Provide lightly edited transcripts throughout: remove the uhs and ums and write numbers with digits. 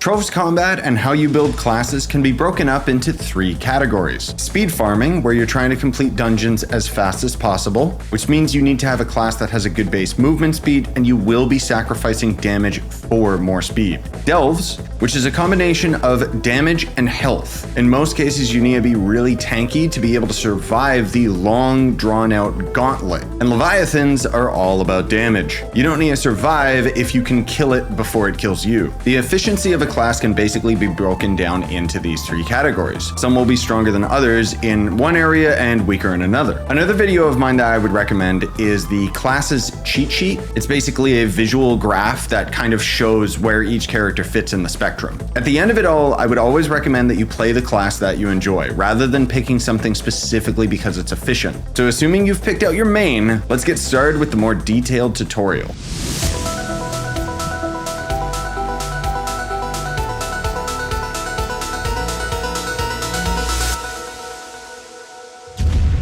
Trove's combat and how you build classes can be broken up into 3 categories. Speed farming, where you're trying to complete dungeons as fast as possible, which means you need to have a class that has a good base movement speed and you will be sacrificing damage for more speed. Delves, which is a combination of damage and health. In most cases, you need to be really tanky to be able to survive the long, drawn-out gauntlet. And Leviathans are all about damage. You don't need to survive if you can kill it before it kills you. The efficiency of a class can basically be broken down into these 3 categories. Some will be stronger than others in one area and weaker in another. Another video of mine that I would recommend is the classes cheat sheet. It's basically a visual graph that kind of shows where each character fits in the spectrum. At the end of it all, I would always recommend that you play the class that you enjoy, rather than picking something specifically because it's efficient. So assuming you've picked out your main, let's get started with the more detailed tutorial.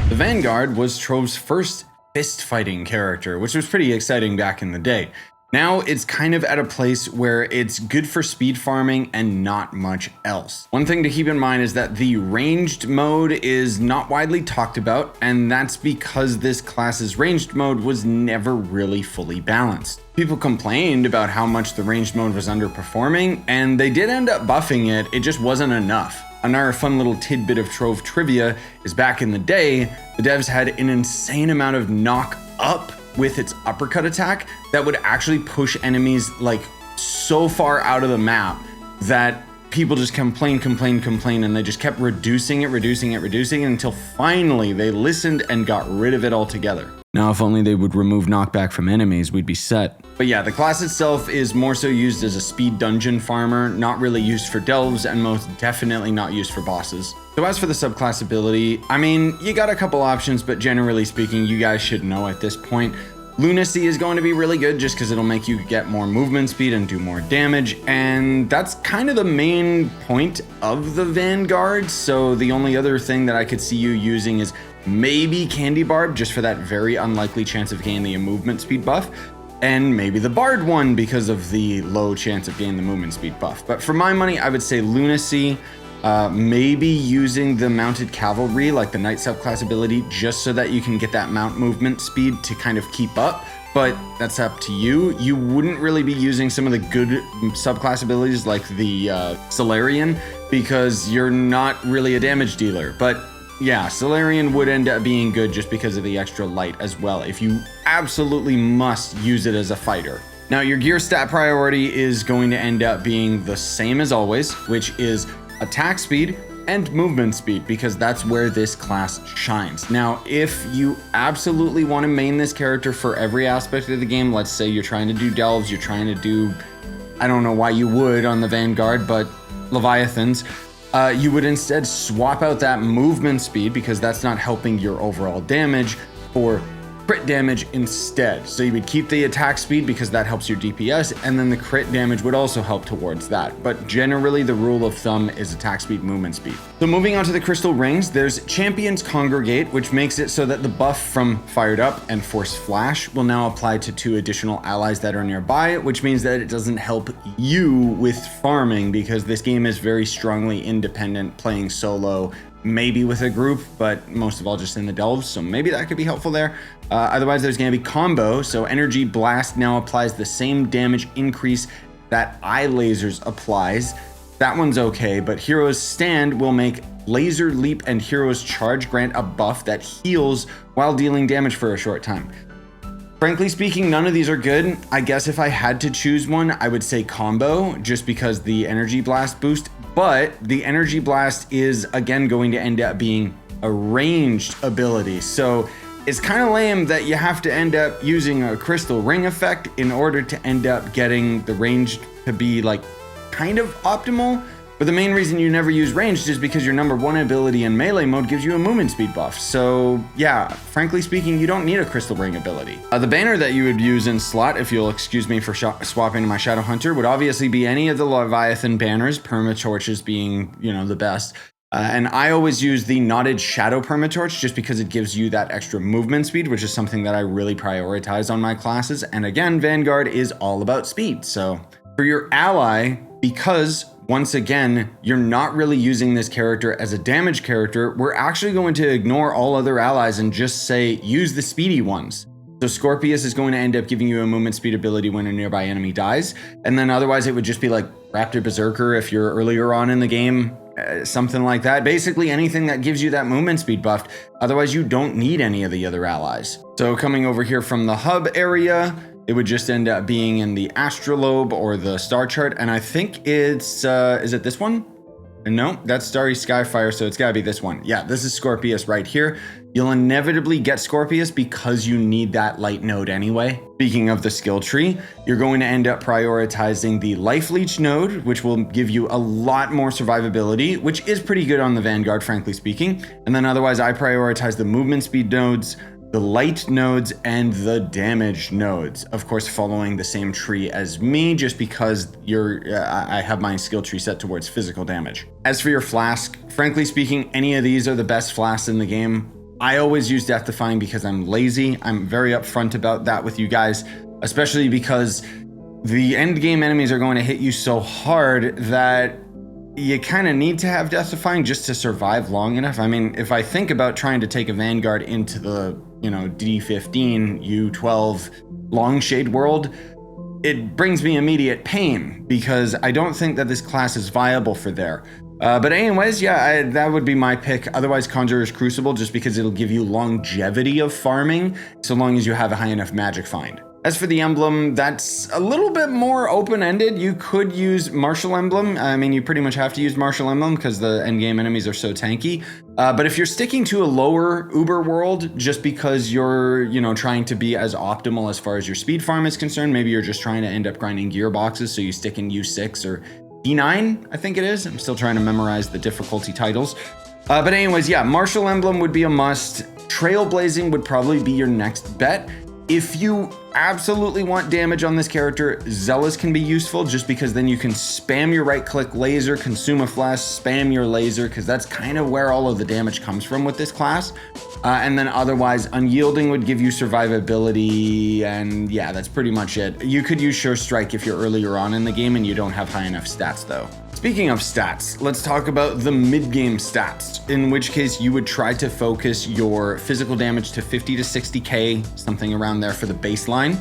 The Vanguard was Trove's first fist-fighting character, which was pretty exciting back in the day. Now it's kind of at a place where it's good for speed farming and not much else. One thing to keep in mind is that the ranged mode is not widely talked about, and that's because this class's ranged mode was never really fully balanced. People complained about how much the ranged mode was underperforming, and they did end up buffing it, it just wasn't enough. Another fun little tidbit of Trove trivia is back in the day, the devs had an insane amount of knock up with its uppercut attack that would actually push enemies like so far out of the map that people just complain, and they just kept reducing it until finally they listened and got rid of it altogether. Now, if only they would remove knockback from enemies, we'd be set. But yeah, the class itself is more so used as a speed dungeon farmer, not really used for delves, and most definitely not used for bosses. So as for the subclass ability, I mean, you got a couple options, but generally speaking, you guys should know at this point. Lunacy is going to be really good just because it'll make you get more movement speed and do more damage, and that's kind of the main point of the Vanguard. So the only other thing that I could see you using is maybe Candy Barb, just for that very unlikely chance of gaining a movement speed buff, and maybe the Bard one because of the low chance of gaining the movement speed buff. But for my money, I would say Lunacy, maybe using the mounted cavalry like the knight subclass ability just so that you can get that mount movement speed to kind of keep up, but that's up to you. You wouldn't really be using some of the good subclass abilities like the Solarian because you're not really a damage dealer. But yeah, Solarian would end up being good just because of the extra light as well if you absolutely must use it as a fighter. Now, your gear stat priority is going to end up being the same as always, which is attack speed and movement speed, because that's where this class shines. Now, if you absolutely want to main this character for every aspect of the game, let's say you're trying to do delves, you're trying to do, I don't know why you would on the Vanguard, but Leviathans, you would instead swap out that movement speed because that's not helping your overall damage for crit damage instead. So you would keep the attack speed because that helps your DPS, and then the crit damage would also help towards that. But generally the rule of thumb is attack speed, movement speed. So moving on to the crystal rings, there's Champions Congregate, which makes it so that the buff from Fired Up and Force Flash will now apply to 2 additional allies that are nearby, which means that it doesn't help you with farming because this game is very strongly independent, playing solo, maybe with a group, but most of all just in the delves, so maybe that could be helpful there. Otherwise, there's going to be combo, so Energy Blast now applies the same damage increase that Eye Lasers applies. That one's okay, but Hero's Stand will make Laser Leap and Hero's Charge grant a buff that heals while dealing damage for a short time. Frankly speaking, none of these are good. I guess if I had to choose one, I would say combo, just because the Energy Blast boost, but the Energy Blast is again going to end up being a ranged ability. So it's kind of lame that you have to end up using a crystal ring effect in order to end up getting the range to be like kind of optimal. But the main reason you never use ranged is because your number 1 ability in melee mode gives you a movement speed buff. So yeah, frankly speaking, you don't need a crystal ring ability. The banner that you would use in slot, if you'll excuse me for swapping to my Shadow Hunter, would obviously be any of the Leviathan banners, Perma Torches being, you know, the best. And I always use the knotted shadow permatorch just because it gives you that extra movement speed, which is something that I really prioritize on my classes. And again, Vanguard is all about speed. So for your ally, because once again, you're not really using this character as a damage character. We're actually going to ignore all other allies and just say, use the speedy ones. So Scorpius is going to end up giving you a movement speed ability when a nearby enemy dies. And then otherwise it would just be like Raptor Berserker if you're earlier on in the game, something like that. Basically anything that gives you that movement speed buff. Otherwise you don't need any of the other allies. So coming over here from the hub area, it would just end up being in the Astrolabe or the star chart. And I think it's, is it this one? No, that's Starry Skyfire, so it's gotta be this one. Yeah, this is Scorpius right here. You'll inevitably get Scorpius because you need that light node anyway. Speaking of the skill tree, you're going to end up prioritizing the Life Leech node, which will give you a lot more survivability, which is pretty good on the Vanguard, frankly speaking. And then otherwise, I prioritize the movement speed nodes, the light nodes, and the damage nodes. Of course, following the same tree as me, just because I have my skill tree set towards physical damage. As for your Flask, frankly speaking, any of these are the best Flasks in the game. I always use Death Defying because I'm lazy. I'm very upfront about that with you guys, especially because the end game enemies are going to hit you so hard that you kind of need to have Death Defying just to survive long enough. I mean, if I think about trying to take a Vanguard into the, D15, U12 Longshade world, it brings me immediate pain because I don't think that this class is viable for there. But anyways, yeah, that would be my pick. Otherwise, Conjurer's Crucible, just because it'll give you longevity of farming, so long as you have a high enough magic find. As for the emblem, that's a little bit more open-ended. You could use Martial Emblem. I mean, you pretty much have to use Martial Emblem because the endgame enemies are so tanky. But if you're sticking to a lower Uber world, just because you're, trying to be as optimal as far as your speed farm is concerned, maybe you're just trying to end up grinding gearboxes, so you stick in U6 or D9, I think it is. I'm still trying to memorize the difficulty titles. But anyways, yeah, Martial Emblem would be a must. Trailblazing would probably be your next bet. If you absolutely want damage on this character, Zealous can be useful just because then you can spam your right click laser, consume a flask, spam your laser, because that's kind of where all of the damage comes from with this class. And then otherwise, Unyielding would give you survivability, and yeah, that's pretty much it. You could use Sure Strike if you're earlier on in the game and you don't have high enough stats though. Speaking of stats, let's talk about the mid-game stats, in which case you would try to focus your physical damage to 50 to 60k, something around there for the baseline.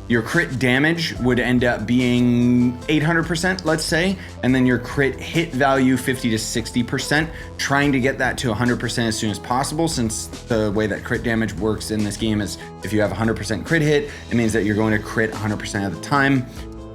Your crit damage would end up being 800%, let's say, and then your crit hit value 50 to 60%, trying to get that to 100% as soon as possible, since the way that crit damage works in this game is if you have 100% crit hit, it means that you're going to crit 100% of the time.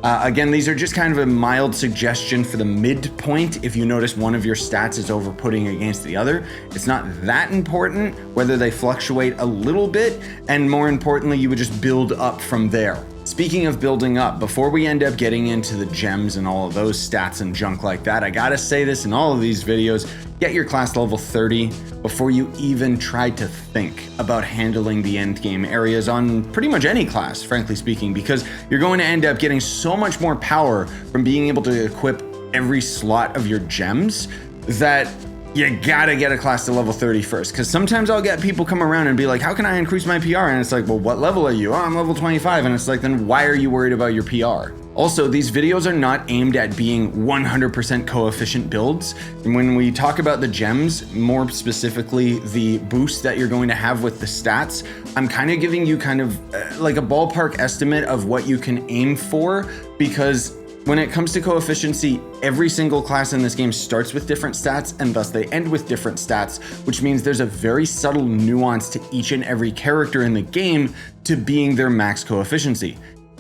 Again, these are just kind of a mild suggestion for the midpoint. If you notice one of your stats is overputting against the other, it's not that important whether they fluctuate a little bit, and more importantly, you would just build up from there. Speaking of building up, before we end up getting into the gems and all of those stats and junk like that, I gotta say this in all of these videos, get your class level 30 before you even try to think about handling the end game areas on pretty much any class, frankly speaking, because you're going to end up getting so much more power from being able to equip every slot of your gems that you gotta get a class to level 30 first, because sometimes I'll get people come around and be like, how can I increase my PR? And it's like, well, what level are you? Oh, I'm level 25. And it's like, then why are you worried about your PR? Also, these videos are not aimed at being 100% coefficient builds. And when we talk about the gems, more specifically the boost that you're going to have with the stats, I'm kind of giving you kind of like a ballpark estimate of what you can aim for, because when it comes to coefficiency, every single class in this game starts with different stats, and thus they end with different stats, which means there's a very subtle nuance to each and every character in the game to being their max coefficiency.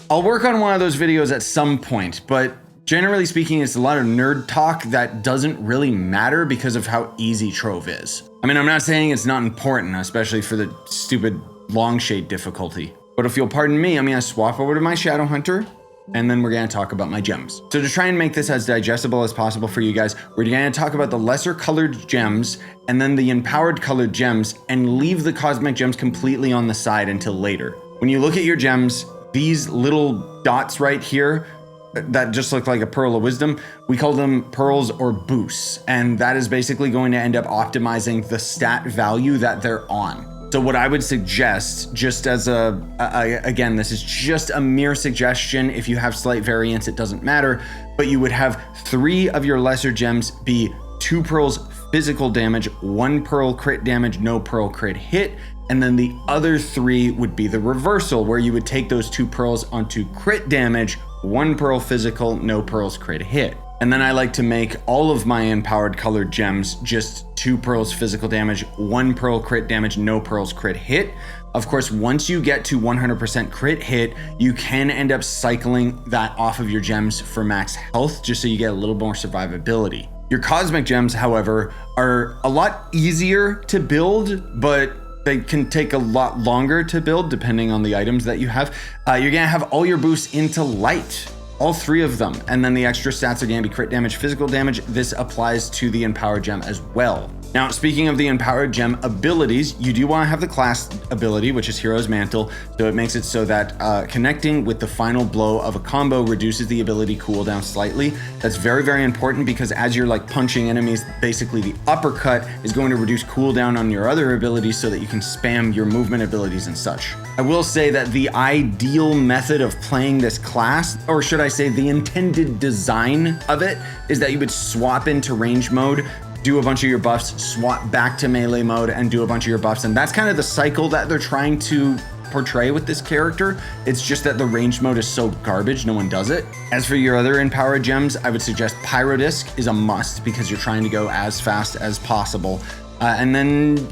I'll work on one of those videos at some point, but generally speaking, it's a lot of nerd talk that doesn't really matter because of how easy Trove is. I mean, I'm not saying it's not important, especially for the stupid Longshade difficulty, but if you'll pardon me, I'm gonna swap over to my Shadow Hunter, and then we're going to talk about my gems. So to try and make this as digestible as possible for you guys, we're going to talk about the lesser colored gems and then the empowered colored gems, and leave the cosmic gems completely on the side until later. When you look at your gems, these little dots right here that just look like a pearl of wisdom, we call them pearls or boosts, and that is basically going to end up optimizing the stat value that they're on. So what I would suggest, just as again, this is just a mere suggestion. If you have slight variance, it doesn't matter. but you would have 3 of your lesser gems be 2 pearls physical damage, 1 pearl crit damage, no pearl crit hit, and then the other 3 would be the reversal, where you would take those 2 pearls onto crit damage, 1 pearl physical, no pearls crit hit. And then I like to make all of my empowered colored gems just 2 pearls physical damage, 1 pearl crit damage, no pearls crit hit. Of course, once you get to 100% crit hit, you can end up cycling that off of your gems for max health, just so you get a little more survivability. Your cosmic gems, however, are a lot easier to build, but they can take a lot longer to build depending on the items that you have. You're gonna have all your boosts into light, all 3 of them, and then the extra stats are gonna be crit damage, physical damage. This applies to the empowered gem as well. Now, speaking of the empowered gem abilities, you do want to have the class ability, which is Hero's Mantle. So it makes it so that connecting with the final blow of a combo reduces the ability cooldown slightly. That's very, very important, because as you're like punching enemies, basically the uppercut is going to reduce cooldown on your other abilities so that you can spam your movement abilities and such. I will say that the ideal method of playing this class, or should I say the intended design of it, is that you would swap into range mode, do a bunch of your buffs, swap back to melee mode, and do a bunch of your buffs. And that's kind of the cycle that they're trying to portray with this character. It's just that the range mode is so garbage, no one does it. As for your other empowered gems, I would suggest Pyrodisc is a must, because you're trying to go as fast as possible. And then,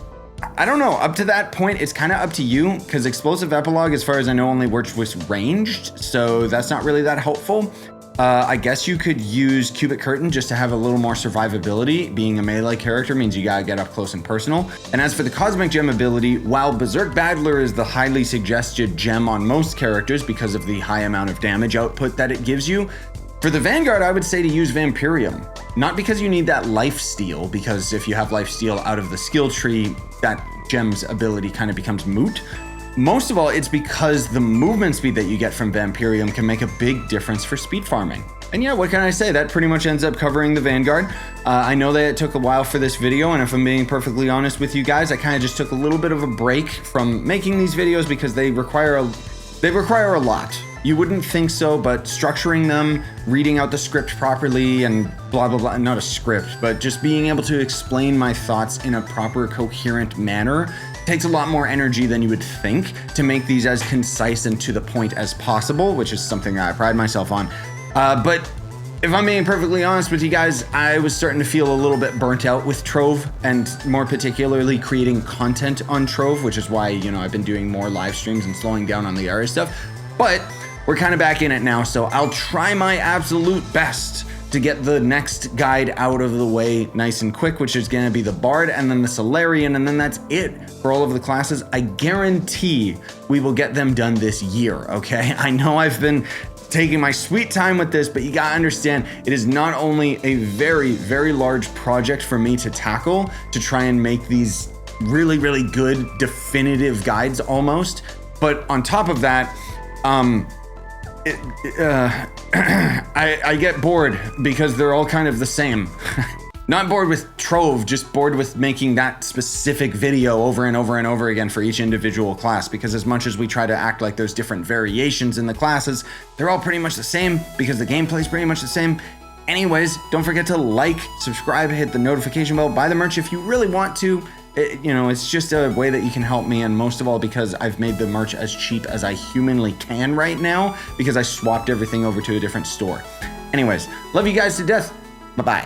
I don't know, up to that point, it's kind of up to you, because Explosive Epilogue, as far as I know, only works with ranged, so that's not really that helpful. I guess you could use Cubic Curtain just to have a little more survivability. Being a melee character means you gotta get up close and personal. And as for the Cosmic Gem ability, while Berserk Battler is the highly suggested gem on most characters because of the high amount of damage output that it gives you, for the Vanguard, I would say to use Vampirium. Not because you need that life steal, because if you have life steal out of the skill tree, that gem's ability kind of becomes moot. Most of all, it's because the movement speed that you get from Vampirium can make a big difference for speed farming. And yeah, what can I say? That pretty much ends up covering the Vanguard. I know that it took a while for this video, and if I'm being perfectly honest with you guys, I kind of just took a little bit of a break from making these videos because they require a lot. You wouldn't think so, but structuring them, reading out the script properly, and blah, blah, blah, not a script, but just being able to explain my thoughts in a proper, coherent manner takes a lot more energy than you would think to make these as concise and to the point as possible, which is something I pride myself on. But if I'm being perfectly honest with you guys, I was starting to feel a little bit burnt out with Trove, and more particularly creating content on Trove, which is why, you know, I've been doing more live streams and slowing down on the area stuff. But we're kind of back in it now, so I'll try my absolute best to get the next guide out of the way nice and quick, which is going to be the Bard and then the Solarian, and then that's it for all of the classes. I guarantee we will get them done this year, okay? I know I've been taking my sweet time with this, but you gotta understand, it is not only a very, very large project for me to tackle to try and make these really, really good definitive guides almost, but on top of that, I get bored because they're all kind of the same. Not bored with Trove, just bored with making that specific video over and over and over again for each individual class, because as much as we try to act like there's different variations in the classes, they're all pretty much the same because the gameplay is pretty much the same. Anyways, don't forget to like, subscribe, hit the notification bell, buy the merch if you really want to. You know, it's just a way that you can help me, and most of all because I've made the merch as cheap as I humanly can right now because I swapped everything over to a different store. Anyways, love you guys to death. Bye-bye.